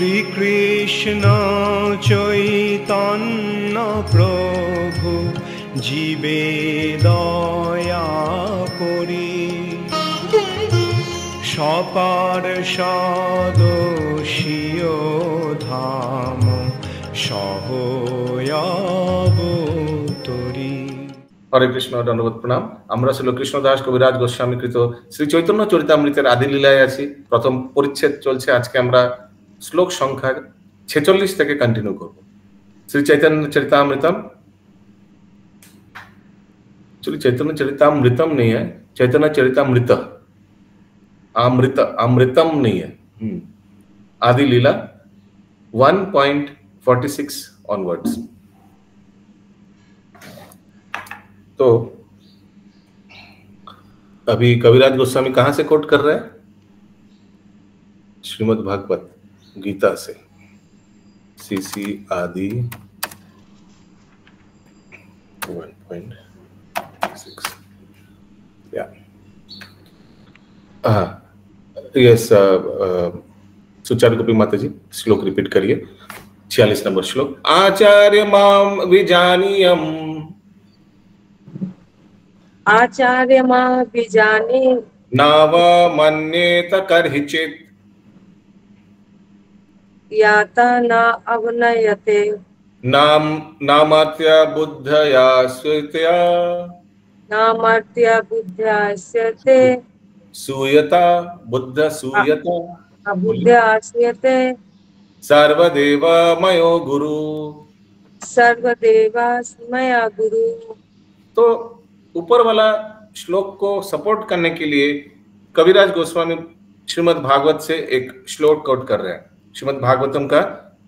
শ্রীকৃষ্ণ চৈতন্য প্রভু জীবে দয়া করি সপার্ষদস্য ধাম সহয়াবতরি। হরে কৃষ্ণ, দণ্ডবোধ প্রণাম। আমরা ছিল কৃষ্ণদাস কবিরাজ গোস্বামীকৃত শ্রী চৈতন্য চরিতামৃতের আদি লীলায় আছি। প্রথম পরিচ্ছেদ চলছে। আজকে আমরা শ্লোক সংখ্যা 46 থেকে কন্টিনিউ করব। শ্রী চৈতন্য চরিতামৃতম, श्री चैतन्य चरितामृतम नहीं है, चैतन्य चरितामृत, अमृत अमृतम नहीं है। आदि लीला 1.46 ऑनवर्ड्स। तो अभी कविराज गोस्वामी कहां से कोट कर रहे हैं? श्रीमद् भागवत गीता से, सीसी आदि 1.6। यस, सुचारू गोपी माता जी श्लोक रिपीट करिए। 46 नंबर श्लोक। आचार्य माम विजानीयम, आचार्य मां विजानी नाव मन्येत कर्हिचित, याता न अवनयते, नामात्य बुद्धया स्वित्या, नामर्त्य बुद्ध्यास्यते, सूयता बुद्ध सूयता, बुद्ध्यास्यते, सर्वदेव मयो गुरु, सर्वदेवास्मया गुरु। तो ऊपर वाला श्लोक को सपोर्ट करने के लिए कविराज गोस्वामी श्रीमद् भागवत से एक श्लोक कोट कर रहे हैं। श्रीमद् भागवतम का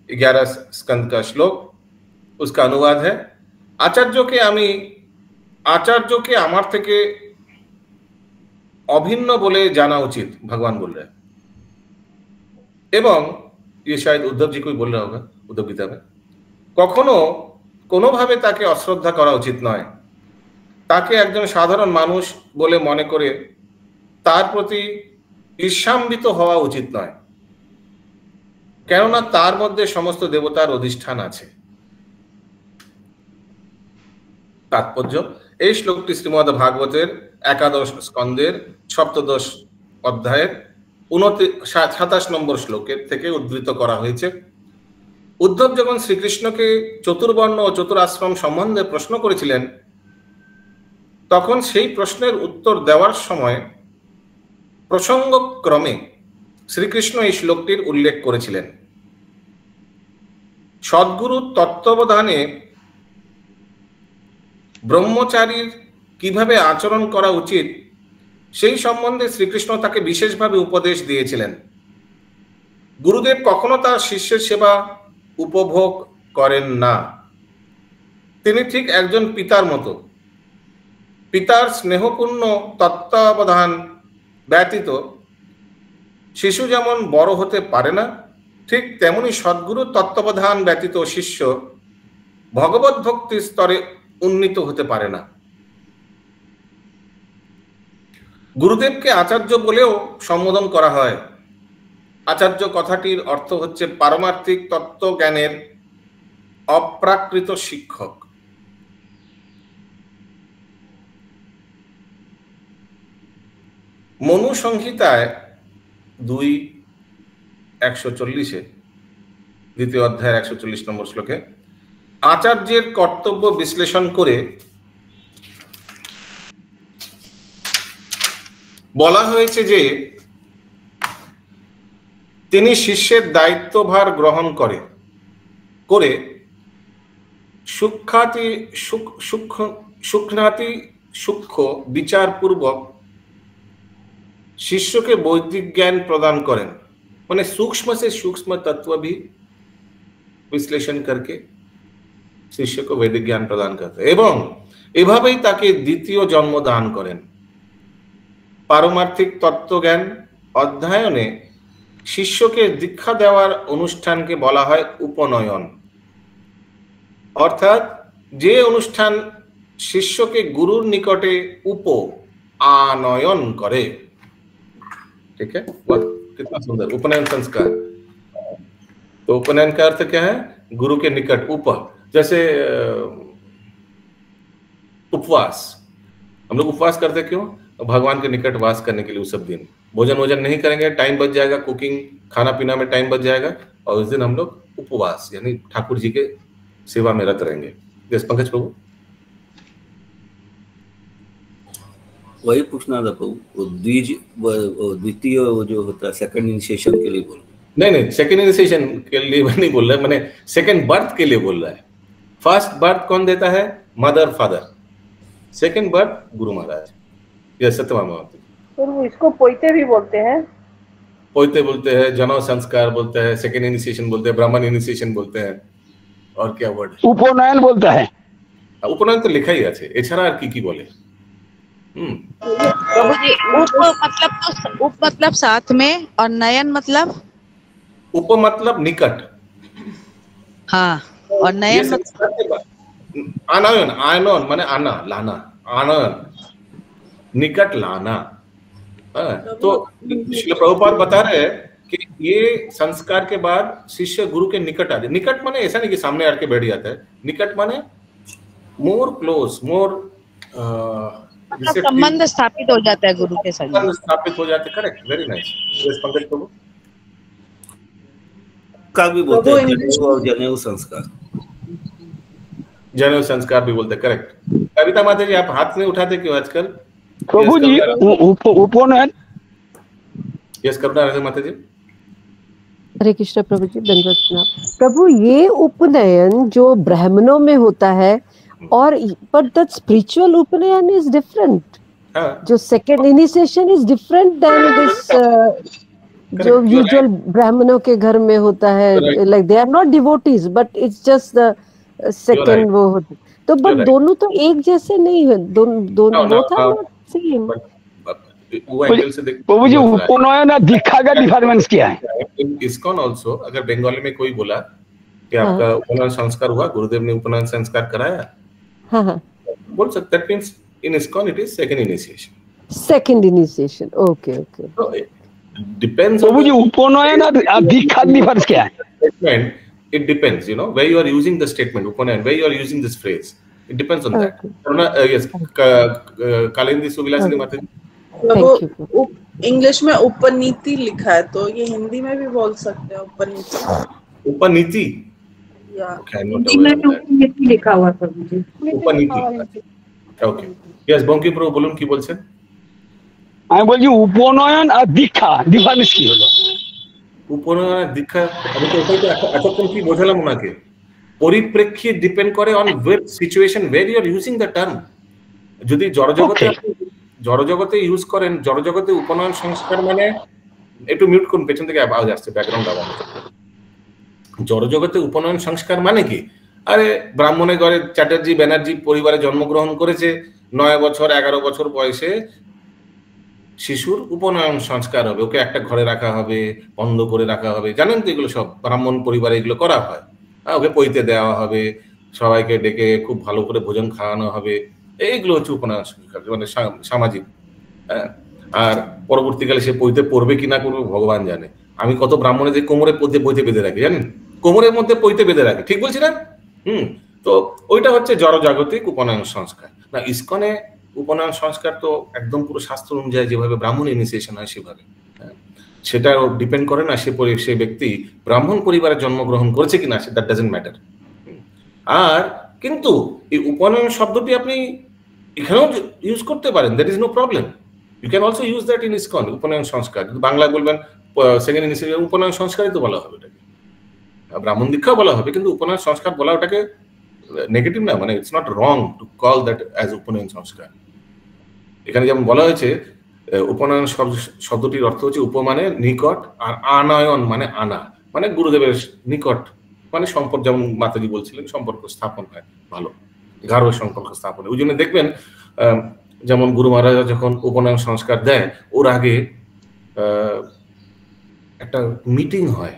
11 स्कंद का श्लोक, उसका अनुवाद है। आचार्यকে আমার থেকে অভিন্ন বলে জানা উচিত, भगवान बोल रहे हैं। এবং ये शायद उद्धव जी को ही बोल रहा होगा, उद्धव गीता में। কখনো কোনোভাবে তাকে অশ্রদ্ধা করা উচিত নয়। তাকে একজন সাধারণ মানুষ বলে মনে করে তার প্রতি ঈর্ষান্বিত হওয়া উচিত নয়, কেননা তার মধ্যে সমস্ত দেবতার অধিষ্ঠান আছে। তাৎপর্য, এই শ্লোকটি শ্রীমদ্ ভাগবতের 11 স্কন্ধের 17 অধ্যায়ের 27 নম্বর শ্লোকের থেকে উদ্ধৃত করা হয়েছে। উদ্ধব যখন শ্রীকৃষ্ণকে চতুর্বর্ণ ও চতুরাশ্রম সম্বন্ধে প্রশ্ন করেছিলেন, তখন সেই প্রশ্নের উত্তর দেওয়ার সময় প্রসঙ্গক্রমে শ্রীকৃষ্ণ এই শ্লোকটির উল্লেখ করেছিলেন। সদ্গুরু তত্ত্বাবধানে ব্রহ্মচারীর কিভাবে আচরণ করা উচিত সেই সম্বন্ধে শ্রীকৃষ্ণ তাকে বিশেষভাবে উপদেশ দিয়েছিলেন। গুরুদেব কখনো তার শিষ্যের সেবা উপভোগ করেন না। তিনি ঠিক একজন পিতার মতো। পিতার স্নেহপূর্ণ তত্ত্বাবধান ব্যতীত শিশু যেমন বড় হতে পারে না, ঠিক তেমনি সদ্গুরু তত্ত্বাবধান ব্যতীত শিষ্য ভগবত ভক্তির স্তরে উন্নীত হতে পারে না। গুরুদেবকে আচার্য বলেও সম্বোধন করা হয়। আচার্য কথাটির অর্থ হচ্ছে পারমার্থিক তত্ত্বজ্ঞানের অপ্রাকৃত শিক্ষক। মনু সংহিতায় 2:140 দ্বিতীয় অধ্যায়ের 140 নম্বর শ্লোকে আচার্যের কর্তব্য বিশ্লেষণ করে বলা হয়েছে যে তিনি শিষ্যের দায়িত্বভার গ্রহণ করে সূক্ষ্ম বিচারপূর্বক शिष्य के बौद्धिक ज्ञान प्रदान करें, माने सूक्ष्म से सूक्ष्म तत्व भी विश्लेषण करके शिष्य को वैदिक ज्ञान प्रदान करते एवं एभावेई ताके द्वितीय जन्म दान करें। पारमार्थिक तत्व ज्ञान अध्ययने शिष्य के दीक्षा देवार अनुष्ठान के बला है उपनयन, अर्थात जे अनुष्ठान शिष्य के गुरुर निकटे उप आनयन करे। ठीक है, कितना सुंदर उपनयन संस्कार। तो उपनयन का अर्थ क्या है? गुरु के निकट, उप, जैसे उपवास, हम लोग उपवास करते क्यों? भगवान के निकट वास करने के लिए। उस सब दिन भोजन नहीं करेंगे, टाइम बच जाएगा, कुकिंग खाना पीना में टाइम बच जाएगा, और उस दिन हम लोग उपवास यानी ठाकुर जी के सेवा में रत रहेंगे। यस पंकज प्रभु। वही पूछना था प्रभु, द्वितीय जो होता है सेकंड इनिशिएशन के लिए बोल? नहीं, सेकंड इनिशिएशन के लिए नहीं बोल रहा है, मैंने सेकंड बर्थ के लिए बोल रहा है। फर्स्ट बर्थ कौन देता है? Mother father. Second birth Guru Maharaj. यह सत्यभामा। तो इसको पोइते भी बोलते हैं? पोइते बोलते हैं, जन्म संस्कार बोलते हैं, सेकंड इनिशिएशन बोलते हैं, ब्राह्मण इनिशिएशन बोलते हैं, और क्या वर्ड? उपनयन बोलता है। उपनयन तो लिखा ही আছে, এছাড়া আর কি বলে? प्रभु जी, उप मतलब साथ में, और नयन मतलब? उप मतलब निकट। हाँ, और नयन मतलब आनयन। आनयन माने आना, लाना, आनयन, निकट लाना। तो श्रील प्रभुपाद बता रहे हैं कि ये संस्कार के बाद शिष्य गुरु के निकट आ जाए। निकट माने ऐसा नहीं कि सामने आके बैठ जाता है, निकट माने मोर क्लोज, मोर संबंध स्थापित हो जाता है गुरु के संग, स्थापित हो जाते। Correct, very nice. Yes Pankaj Prabhu. का भी बोलते हैं जनेऊ और जनेऊ संस्कार, जनेऊ संस्कार भी बोलते। करेक्ट। कविता माता जी, आप हाथ नहीं उठाते क्यों आजकल? प्रभु जी उपनयन। यस करुणा माता जी। हरे कृष्ण प्रभु जी, दंडवत प्रणाम। प्रभु, ये उपनयन जो ब्राह्मणों में होता है, और but that spiritual उपनयन is different. जो second initiation is different than this जो usual ब्राह्मणों के घर में होता है, like they are not devotees but it's just the second वो होता। तो but दोनों तो एक जैसे नहीं है, दोनों both are not same। प्रभु जी उपनयन और दीक्षा का डिफरेंस क्या है? इस्कॉन ऑल्सो, अगर बंगाली में कोई बोला कि आपका उपनयन संस्कार हुआ, गुरुदेव ने उपनयन संस्कार कराया, हाँ, बोल सकते। That means in ISKCON it is second initiation. Second initiation, okay. So it depends. प्रभु जी उपनयन और दीक्षा डिफरेंस क्या है? It depends, you know, where you are using the statement, उपनयन, where you are using this phrase. It depends on that. Yes, Kalindi सुविलासिनी माता जी। प्रभु, English में उपनीति लिखा है, तो ये हिंदी में भी बोल सकते हैं उपनीति? उपनीति उपनीति लिखा हुआ प्रभु जी। उपनीति, ओके। यस बंकी प्रभु বলুন কি বলছেন? আমি বলছি উপনয়ন আর দীক্ষা ডিফারেন্স কি হলো? উপনয়ন আর দীক্ষা, আমি তো ওটাই এতক্ষণ কি বোঝালাম ওনাকে। পরিপ্রেক্ষিত ডিপেন্ড করে on where situation, where you are using the term. যদি জড়জগতে ইউজ করেন, জড়জগতে উপনয়ন সংস্কার মানে, একটু মিউট করুন, পেছন থেকে আওয়াজ আসছে, ব্যাকগ্রাউন্ড আওয়াজ। জড়জগতে উপনয়ন সংস্কার মানে কি? আরে ব্রাহ্মণের ঘরে চ্যাটার্জি ব্যানার্জি পরিবারে জন্মগ্রহণ করেছে, 9 বছর 11 বছর বয়সে শিশুর উপনয়ন সংস্কার হবে, ওকে একটা ঘরে রাখা হবে, বন্ধ করে রাখা হবে। জানেন তো এগুলো সব ব্রাহ্মণ পরিবারে এগুলো করা হয়। ওকে পৈতে দেওয়া হবে, সবাইকে ডেকে খুব ভালো করে ভোজন খাওয়ানো হবে, এইগুলো হচ্ছে উপনয়ন সংস্কার, মানে সামাজিক। আর পরবর্তীকালে সে পৈতে পড়বে কিনা করবে ভগবান জানে। আমি কত ব্রাহ্মণের কোমরে পৈতে বেঁধে রাখি, জানেন, কোমরের মধ্যে পৈতে বেঁধে রাখি, ঠিক বলছি না? তো ওইটা হচ্ছে জড়জাগতিক উপনয়ন সংস্কার। না, ইসকনে উপনয়ন সংস্কার তো একদম পুরো শাস্ত্র অনুযায়ী যেভাবে ব্রাহ্মণ ইনিশিয়েশন হয় সেভাবে, সেটা ডিপেন্ড করে না সে ব্যক্তি ব্রাহ্মণ পরিবারে জন্মগ্রহণ করেছে কিনা, দ্যাট ডাজন্ট ম্যাটার। আর কিন্তু এই উপনয়ন শব্দটি আপনি এখানেও ইউজ করতে পারেন, that is no problem. You can also use that in ISKCON, upanayan sanskar. বাংলায় বলবেন সেকেন্ড ইনিশিয়েশন, উপনয়ন সংস্কারই তো বলা হবে ওটাকে, ব্রাহ্মণ দীক্ষাও বলা হবে, কিন্তু উপনয়ন সংস্কার বলা ওটাকে নেগেটিভ না, মানে it's not wrong to call that as upanayan sanskar. এখানে যেমন বলা হয়েছে, উপনয়ন শব্দটির অর্থ হচ্ছে উপ মানে নিকট, আর আনয়ন মানে আনা, মানে গুরুদেবের নিকট, মানে সম্পর্ক, যেমন মাতাজি বলছিলেন সম্পর্ক স্থাপন হয়, ভালো গাঢ় সম্পর্ক স্থাপন। ওই জন্য দেখবেন যেমন গুরু মহারাজা যখন উপনয়ন সংস্কার দেয়, ওর আগে একটা মিটিং হয়,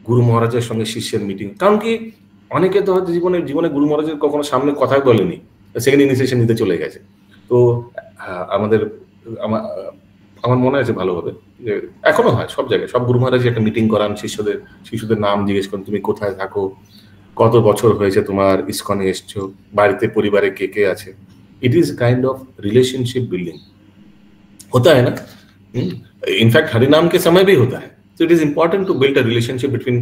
গুরু মহারাজের সঙ্গে শিষ্যের মিটিং। কারণ কি, অনেকে তো হয়তো জীবনে গুরু মহারাজের কখনো সামনে কথাই বলেনি, সেকেন্ড ইনিশিয়েশন নিতে চলে গেছে। তো আমাদের আমার মনে আছে ভালোভাবে, যে এখনো হয় সব জায়গায়, সব গুরু মহারাজ একটা মিটিং করান, শিশুদের নাম জিজ্ঞেস করেন, তুমি কোথায় থাকো, কত বছর হয়েছে তোমার ইসকনে এসছো, বাড়িতে পরিবারে কে কে আছে। It is kind of relationship building होता है ना। इनफैक्ट हरिनाम के समय भी होता है। So it is important to build a relationship between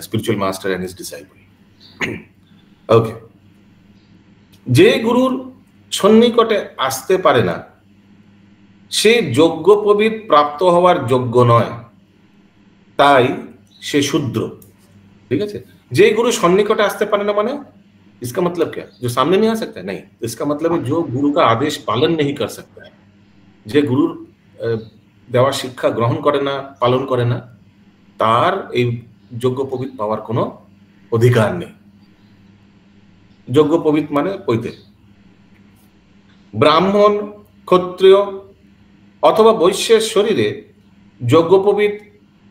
spiritual master and his disciple. Okay. যে গুরুর সন্নিকটে আসতে পারে না সে যজ্ঞোপবীত প্রাপ্ত হওয়ার যোগ্য নয়, তাই সে শূদ্র। ঠিক আছে, যে গুরু সन्निकटे আসতে পারে না মানে इसका मतलब क्या, जो सामने नहीं आ सकता है? नहीं, इसका मतलब है जो गुरु का आदेश पालन नहीं कर सकता है, যে গুরুর দেওয়া শিক্ষা গ্রহণ করে না, পালন করে না, তার এই যজ্ঞোপবীত পাওয়ার কোনো অধিকার নেই। যজ্ঞোপবীত মানে পৈতে। ব্রাহ্মণ, ক্ষত্রিয় অথবা বৈশ্যের শরীরে যজ্ঞোপবীত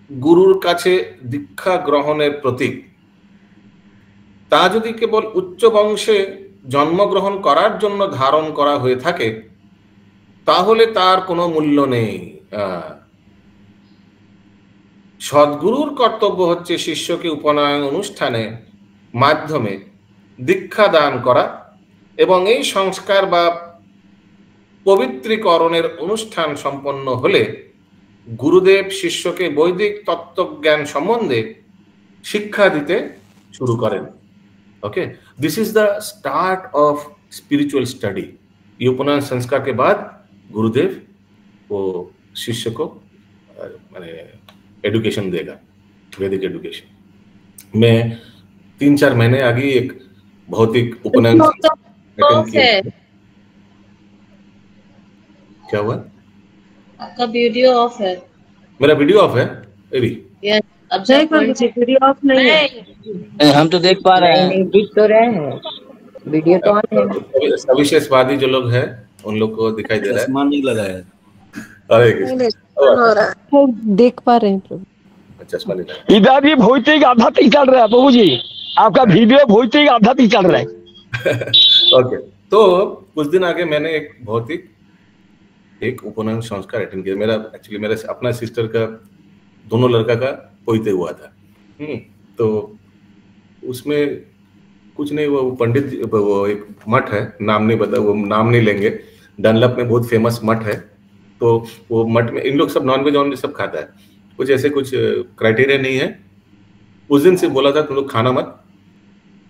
গুরুর কাছে দীক্ষা গ্রহণের প্রতীক। তা যদি কেবল উচ্চ বংশে জন্মগ্রহণ করার জন্য ধারণ করা হয়ে থাকে তাহলে তার কোনো মূল্য নেই। সদ্গুরুর কর্তব্য হচ্ছে শিষ্যকে উপনয়ন অনুষ্ঠানে মাধ্যমে দীক্ষা দান করা এবং এই সংস্কার বা পবিত্রীকরণের অনুষ্ঠান সম্পন্ন হলে গুরুদেব শিষ্যকে বৈদিক তত্ত্বজ্ঞান সম্বন্ধে শিক্ষা দিতে শুরু করেন। Okay, this is the start of spiritual study. ये उपनयन संस्कार के बाद गुरुदेव वो शिष्य को माने एडुकेशन देगा, वैदिक एडुकेशन। मैं 3-4 महीने आगे एक भौतिक उपनयन अटेंड किया। क्या हुआ? आपका वीडियो ऑफ है। मेरा वीडियो ऑफ है अभी? यस, अब वीडियो ऑफ नहीं है। हम तो देख पा रहे हैं, दिख तो रहे हैं, वीडियो तो ऑन है। सविशेषवादी जो लोग हैं उन लोग को दिखाई दे रहा है। चश्मा नहीं लगाया। अरे देख पा रहे हैं प्रभु। चश्मा नहीं लगाया। इधर भी भौतिक आध्यात्मिक चल रहा है प्रभु जी, आपका वीडियो भौतिक आध्यात्मिक चल रहा है। ओके, तो कुछ दिन आगे मैंने एक भौतिक एक उपनयन संस्कार अटेंड किया। मेरा एक्चुअली मेरा अपना सिस्टर का दोनों लड़का का पोईते हुआ था। तो उसमें कुछ नहीं, वो पंडित, वो एक मठ है, नाम नहीं बता, वो नाम नहीं लेंगे, डनलप में बहुत फेमस मठ है। तो वो मठ में इन लोग सब नॉनवेज सब खाता है, कुछ ऐसे कुछ क्राइटेरिया नहीं है। उस दिन से बोला था तुम लोग खाना मत,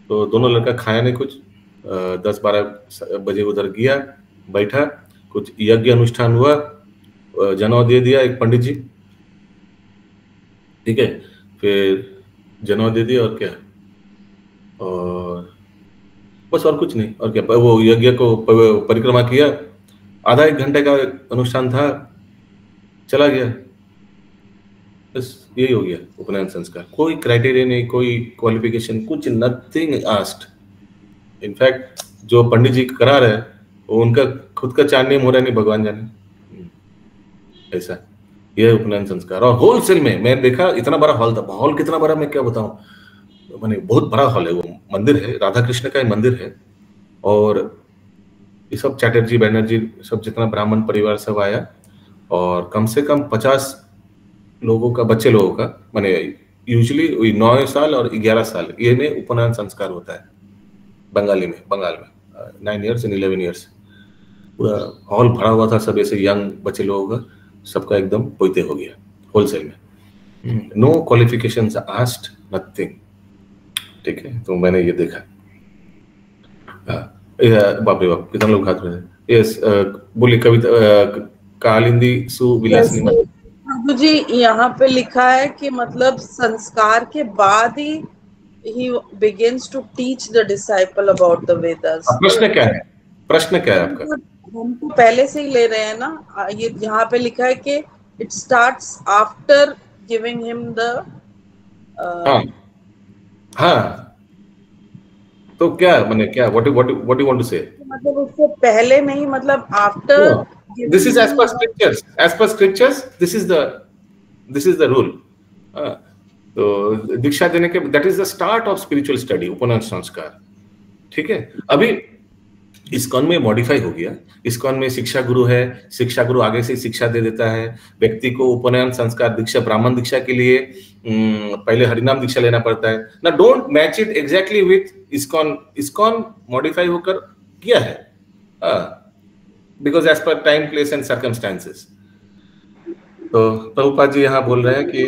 तो दोनों लड़का खाया नहीं कुछ। 10-12 बजे उधर गया, बैठा, कुछ यज्ञ अनुष्ठान हुआ, जनेऊ दे दिया एक पंडित जी, ठीक है, फिर जनेऊ दे दिया और क्या, और बस और कुछ नहीं। और क्या, वो यज्ञ को परिक्रमा किया, आधा 1 घंटे का अनुष्ठान था, चला गया, बस यही हो गया उपनयन संस्कार। कोई क्राइटेरिया नहीं, कोई क्वालिफिकेशन, कुछ नथिंग आस्क्ड। इनफैक्ट जो पंडित जी करा रहे हैं वो उनका खुद का चांद नहीं हो रहा, नहीं भगवान जाने, ऐसा ये उपनयन संस्कार। और होलसेल में मैं देखा, इतना बड़ा हॉल था, हॉल कितना बड़ा मैं क्या बताऊं, माने बहुत बड़ा हॉल है, वो मंदिर है, राधा कृष्ण का मंदिर है। और ये सब चैटर्जी बैनर्जी सब जितना ब्राह्मण परिवार सब आया, और कम से कम 50 लोगों का, बच्चे लोगों का, माने यूजुअली 9 साल और 11 साल ये में उपनयन संस्कार होता है बंगाल में 9 इयर्स एंड 11 इयर्स। पूरा हॉल भरा हुआ था, सब ऐसे यंग बच्चे लोगों का, सबका एकदम पोईते हो गया होलसेल में। नो क्वालिफिकेशंस आस्क्ड, नथिंग, ठीक है। तो मैंने ये देखा, बाप रे बाप कितना लोग खाते हैं। यस, बोलिए कविता, कालिंदी सुविलासिनी। प्रभु जी यहाँ पे लिखा है कि मतलब संस्कार के बाद ही he begins to teach the disciple about the Vedas। प्रश्न क्या है, प्रश्न क्या है आपका? हम तो पहले से ही ले रहे हैं ना, ये यहाँ पे लिखा है कि it starts after giving him the हाँ, तो क्या मैंने क्या what do you want to say? मतलब उससे पहले नहीं, मतलब after no. This is as per scriptures, this is the rule। तो दीक्षा देने के that is the start of spiritual study, उपनयन संस्कार, ठीक है। अभी इस्कॉन में मॉडिफाई हो गया। इस्कॉन में शिक्षा गुरु है, शिक्षा गुरु आगे से शिक्षा दे देता है व्यक्ति को। उपनयन संस्कार दीक्षा, ब्राह्मण दीक्षा के लिए पहले हरिनाम दीक्षा लेना पड़ता है ना। Don't match it exactly with ISKCON. ISKCON modify होकर किया है because as per time, place and circumstances. तो प्रभुपाद जी यहाँ बोल रहे हैं कि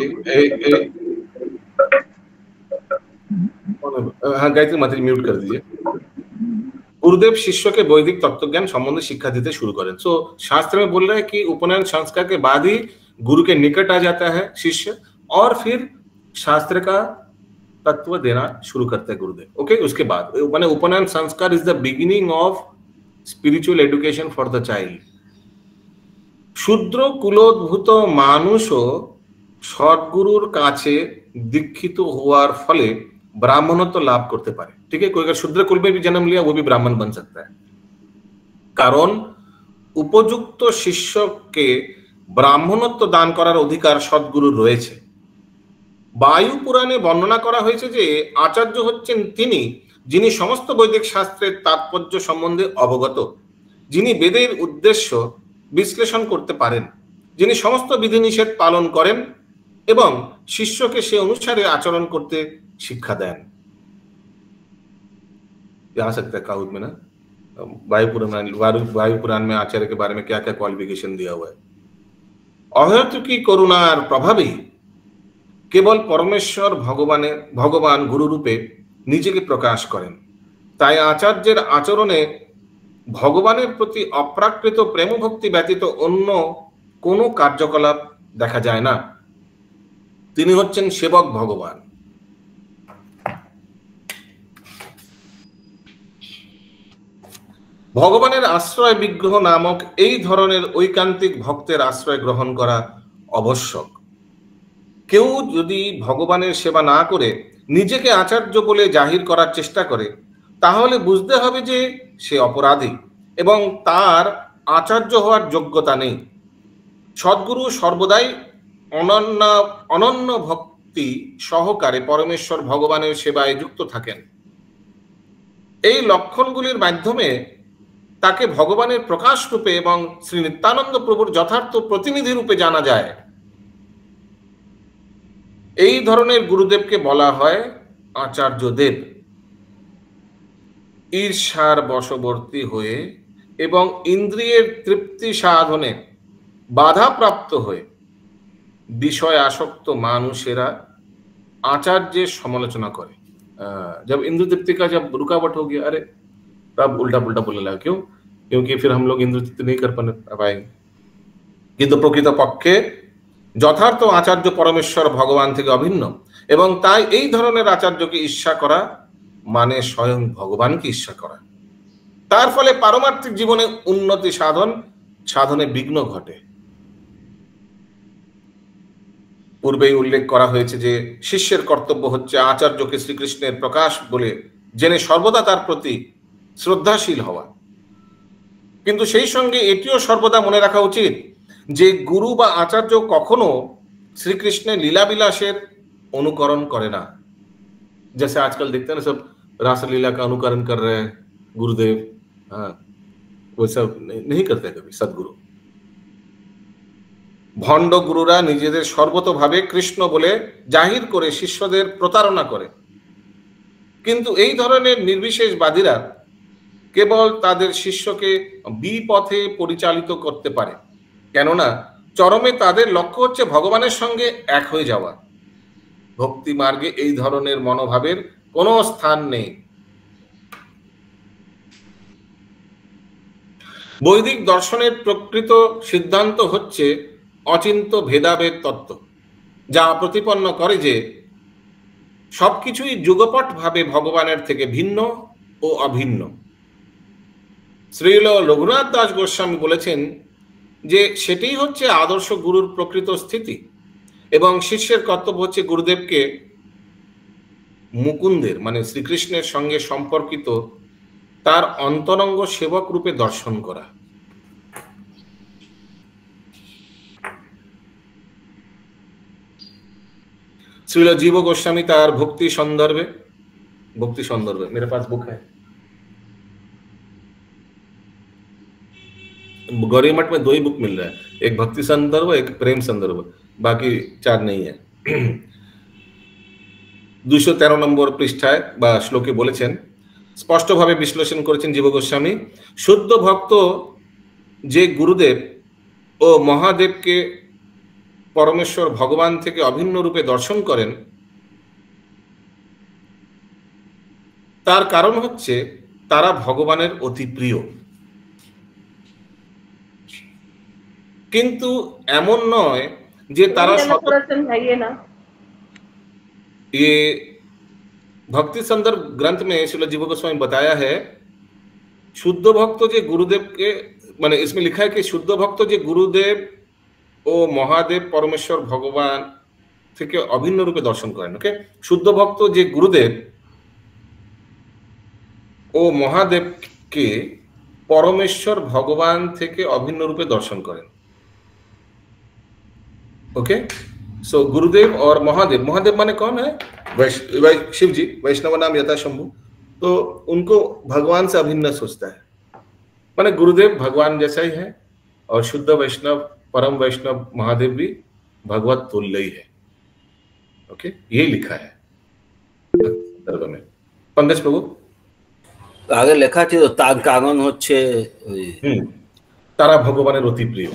हाँ गायत्री माता जी म्यूट कर दीजिए। गुरुदेव शिष्य के वैदिक तत्वज्ञान संबंधी शिक्षा देते शुरू करें। सो शास्त्र में बोल रहे हैं कि उपनयन संस्कार के बाद ही गुरु के निकट आ जाता है शिष्य और फिर शास्त्र का तत्व देना शुरू करते हैं गुरुदेव। ओके, उसके बाद माने उपनयन संस्कार is the beginning of spiritual education for the child. शूद्र कुलोद्भूत मानुषो सद्गुरुर काछे दीक्षित होवार फले ब्राह्मणत्व लाभ करते पारे। ठीक है, कोई अगर शूद्र कुल में भी जन्म लिया वो भी ब्राह्मण बन सकता है, कारण उपयुक्त शिष्य के ब्राह्मणत्व दान करार अधिकार सद्गुरु रयेछे। वायु पुराणे वर्णना करा हयेछे जे आचार्य हच्छेन तिनि जिनि समस्त वैदिक शास्त्रेर तात्पर्य सम्बन्धे अवगत, जिनि वेदेर उद्देश्य विश्लेषण करते पारेन, जिनि समस्त विधिनिषेध पालन करेन एवं शिष्यके से अनुसारे आचरण करते शिक्षा दें। आ सकता है काउद में ना, वायु पुराण में आचार्य के बारे में क्या क्या क्वालिफिकेशन दिया हुआ है। अहैतुकी करुणार प्रभावी केवल परमेश्वर भगवान गुरु रूपे निजेके प्रकाश करें, ताई आचार्येर आचरणे भगवानेर प्रति अप्राकृत प्रेम भक्ति व्यतीत अन्य कोनो कार्यकलाप देखा जाए ना। तिनि हच्छेन सेवक भगवान। भगवानेर आश्रय विग्रह नामक এই ধরনের ঐকান্তিক ভক্তের আশ্রয় গ্রহণ করা আবশ্যক। কেউ যদি ভগবানের সেবা না করে নিজেকে আচার্য বলে জাহির করার চেষ্টা করে তাহলে বুঝতে হবে যে সে অপরাধী এবং তার আচার্য হওয়ার যোগ্যতা নেই। সদ্গুরু সর্বদাই অনন্য ভক্তি সহকারে পরমেশ্বর ভগবানের সেবায় যুক্ত থাকেন। এই লক্ষণগুলির মাধ্যমে তাকে ভগবানের প্রকাশ রূপে এবং শ্রী নিত্যানন্দ প্রভুর যথার্থ প্রতিনিধি রূপে জানা যায়। এই ধরনের গুরুদেবকে বলা হয় আচার্যদেব। ঈর্ষার বশবর্তী হয়ে এবং ইন্দ্রিয়ের তৃপ্তি সাধনে বাধাপ্রাপ্ত হয়ে বিষয় আসক্ত মানুষেরা आचार्य समालोचना करे। जब इंद्र तृप्ति का जब रुकावट हो गया, अरे तब उल्टा पुल्टा बोलने लगा। क्यों? क्योंकि फिर हम लोग इंद्र तृप्ति नहीं कर पाएंगे। किंतु प्रकृत पक्षे যথার্থ आचार्य परमेश्वर भगवान থেকে অভিন্ন এবং তাই এই ধরনের আচার্যকে ঈর্ষা করা মানে স্বয়ং ভগবানকে ঈর্ষা করা। তার ফলে পারমার্থিক জীবনে উন্নতি সাধনে বিঘ্ন ঘটে। পূর্বেই উল্লেখ করা হয়েছে যে শিষ্যের কর্তব্য হচ্ছে আচার্যকে শ্রীকৃষ্ণের প্রকাশ বলে জেনে সর্বদা তার প্রতি শ্রদ্ধাশীল হওয়া। কিন্তু সেই সঙ্গে এটিও সর্বদা মনে রাখা উচিত যে গুরু বা আচার্য কখনো শ্রীকৃষ্ণের লীলাবিলাসের অনুকরণ করে না। जैसे आजकल देखते हैं ना, सब रासलीला का अनुकरण कर रहे हैं गुरुदेव। हाँ, वो सब नहीं करते कभी सदगुरु। ভণ্ড গুরুরা নিজেদের সর্বতভাবে কৃষ্ণ বলে জাহির করে শিষ্যদের প্রতারণা করে। কিন্তু এই ধরনের নির্বিশেষবাদীরা কেবল তাদের শিষ্যকে বিপথে পরিচালিত করতে পারে, কেননা চরমে তাদের লক্ষ্য হচ্ছে ভগবানের সঙ্গে এক হয়ে যাওয়া। ভক্তি মার্গে এই ধরনের মনোভাবের কোনো স্থান নেই। বৈদিক দর্শনের প্রকৃত সিদ্ধান্ত হচ্ছে অচিন্ত ভেদাভেদ তত্ত্ব, যা প্রতিপন্ন করে যে সবকিছুই যুগপৎ ভাবে ভগবানের থেকে ভিন্ন ও অভিন্ন। শ্রীল রঘুনাথ দাস গোস্বামী বলেছেন যে সেটাই হচ্ছে আদর্শ গুরুর প্রকৃত স্থিতি এবং শিষ্যের কর্তব্য হচ্ছে গুরুদেবকে মুকুন্দের মানে শ্রীকৃষ্ণের সঙ্গে সম্পর্কিত তার অন্তরঙ্গ সেবক রূপে দর্শন করা। श्रील जीव गोस्वामी तार भक्ति संदर्भे मेरे पास बुक है, गौरी मठ में 2 ही बुक मिल रहा है, एक भक्ति संदर्भ, एक प्रेम संदर्भ, बाकी 4 नहीं है। 213 নম্বর পৃষ্ঠায় বা শ্লোকে বলেছেন, স্পষ্টভাবে বিশ্লেষণ করেছেন জীব গোস্বামী, শুদ্ধ ভক্ত যে গুরুদেব ও মহাদেবকে পরমেশ্বর ভগবান থেকে অভিন্ন রূপে দর্শন করেন, তার কারণ হচ্ছে তারা ভগবানের অতি প্রিয়। কিন্তু এমন নয় যে তারা ये भक्ति संदर्भ ग्रंथ में श्रील जीव गोस्वामी बताया है, शुद्ध भक्त जे गुरुदेव के माने इसमें लिखा है कि शुद्ध भक्त जे गुरुदेव ओ महादेव परमेश्वर भगवान থেকে অভিন্ন রূপে দর্শন করেন। ওকে, শুদ্ধ ভক্ত যে গুরুদেব ও মহাদেবকে পরমেশ্বর ভগবান থেকে অভিন্ন রূপে দর্শন করেন। ओके, सो गुरुदेव और महादेव, महादेव माने कौन है? शिव जी, वैष्णव नाम यथा शंभु, तो उनको भगवान से अभिन्न सोचता है, माने गुरुदेव भगवान जैसा ही है और शुद्ध वैष्णव परम वैष्णव महादेव भी भगवत तुल्य ही है। ओके, ये लिखा है संदर्भ में। पंकज प्रभु आगे লেখা ছিল তার কারণ হচ্ছে তারা ভগবানের অতি প্রিয়।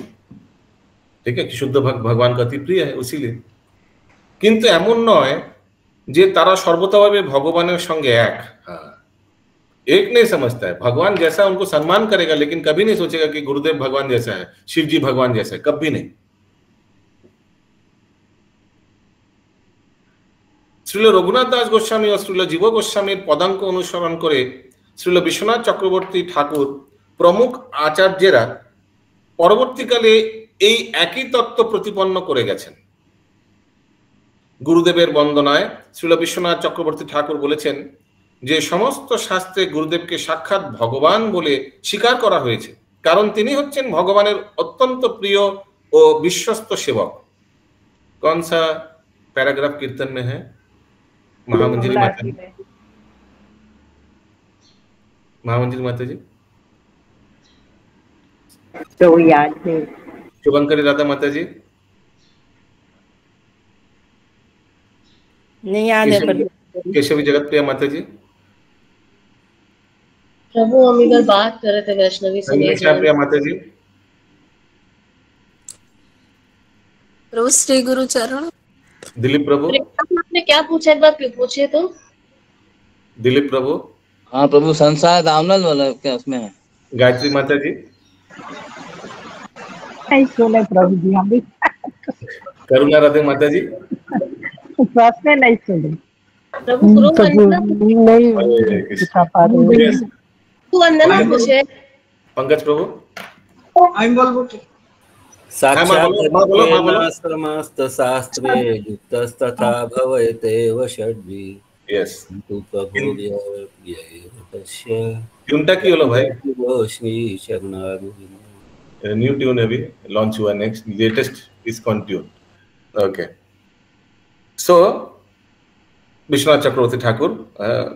ठीक है, कि शुद्ध भक्त भगवान का अति प्रिय है उसीलिए। किंतु एमन नय जे तारा सर्वतोभावे भगवानेर संगे एक, हाँ, एक नहीं समझता है। भगवान जैसा उनको सम्मान करेगा, लेकिन कभी नहीं सोचेगा कि गुरुदेव भगवान जैसा है, शिव जी भगवान जैसा है, कभी नहीं। श्रील रघुनाथ दास गोस्वामी और श्रील जीव गोस्वामी पदांक अनुसरण करे श्रील विश्वनाथ चक्रवर्ती ठाकुर प्रमुख आचार्यरा परवर्तीकाले এই একই তত্ত্ব প্রতিপন্ন করে গেছেন। গুরুদেবের বন্দনায় শ্রীল বিশ্বনাথ চক্রবর্তী ঠাকুর বলেছেন যে সমস্ত শাস্ত্রে গুরুদেবকে সাক্ষাৎ ভগবান বলে স্বীকার করা হয়েছে, কারণ তিনি হচ্ছেন ভগবানের অত্যন্ত প্রিয় ও বিশ্বস্ত সেবক। कौन सा पैराग्राफ कीर्तन में है? महामंजरी माता जी, महामंजरी माता जी तो याद है। शुभंकरी राधा माता जी नहीं याद है। केशवी जगत प्रिया माता जी, प्रभु हम इधर बात कर रहे थे वैष्णवी से। प्रिया माता जी, प्रभु श्री गुरु चरण। दिलीप प्रभु, आपने क्या पूछा, एक बार पूछिए तो। दिलीप प्रभु, हाँ प्रभु, संसार दामनल वाला क्या उसमें है? गायत्री माता जी, सुने प्रभु जी, हम भी करुणा राधे माता जी, में नहीं सुने प्रभु नहीं पूछा पा रहे। तू वंदना पूछे। पंकज प्रभु, साक्षात् शास्त्रे युक्तस्तथा भवेतेव षड्वी। यस, ट्यूनटा की হলো ভাই? श्री चरणारविंद न्यू ट्यून अभी लॉन्च हुआ, next latest is tune. Okay, so Bishwanath Chakraborty Thakur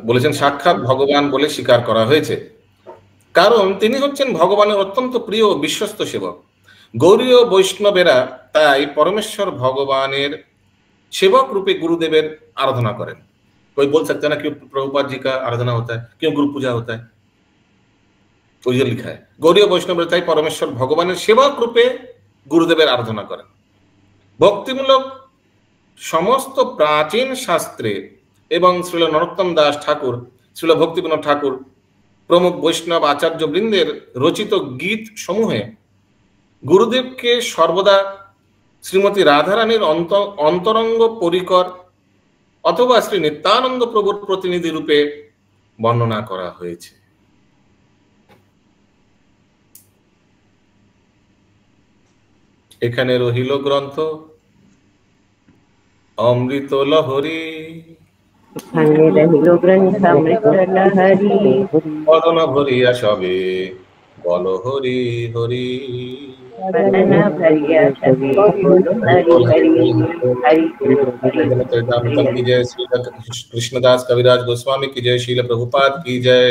বলেছেন সাক্ষাৎ ভগবান বলে স্বীকার করা হয়েছে, কারণ তিনি হচ্ছেন ভগবানের অত্যন্ত প্রিয় ও বিশ্বস্ত সেবক। গৌড়ীয় বৈষ্ণবেরা তাই পরমেশ্বর ভগবানের सेवक रूपे गुरुदेवेर आराधना करें। कोई बोल सकता है ना क्यों प्रभुपाद जी का आराधना होता है, क्यों गुरु पूजा होता है? तो ये लिखा है गौड़ीय वैष्णव ताई परमेश्वर भगवान सेवक रूपे गुरुदेवेर आराधना करें। भक्तिमूलक समस्त प्राचीन शास्त्रे एवं श्रील नरोत्तम दास ठाकुर, श्रील भक्ति विनोद ठाकुर प्रमुख वैष्णव आचार्य बृंदेर रचित गीत समूहे गुरुदेव के सर्वदा श्रीमती राधारानीर अंतरंग परिकर अथवा श्री नित्यानंद प्रभुर प्रतिनिधि रूपे वर्णना करा हয়েছে। এখানে রহিল গ্রন্থ অমৃত লহরী, বদন ভরিয়া সবে বল হরি হরি। की जय, श्री कृष्णदास कविराज गोस्वामी की जय, शील प्रभुपाद की जय।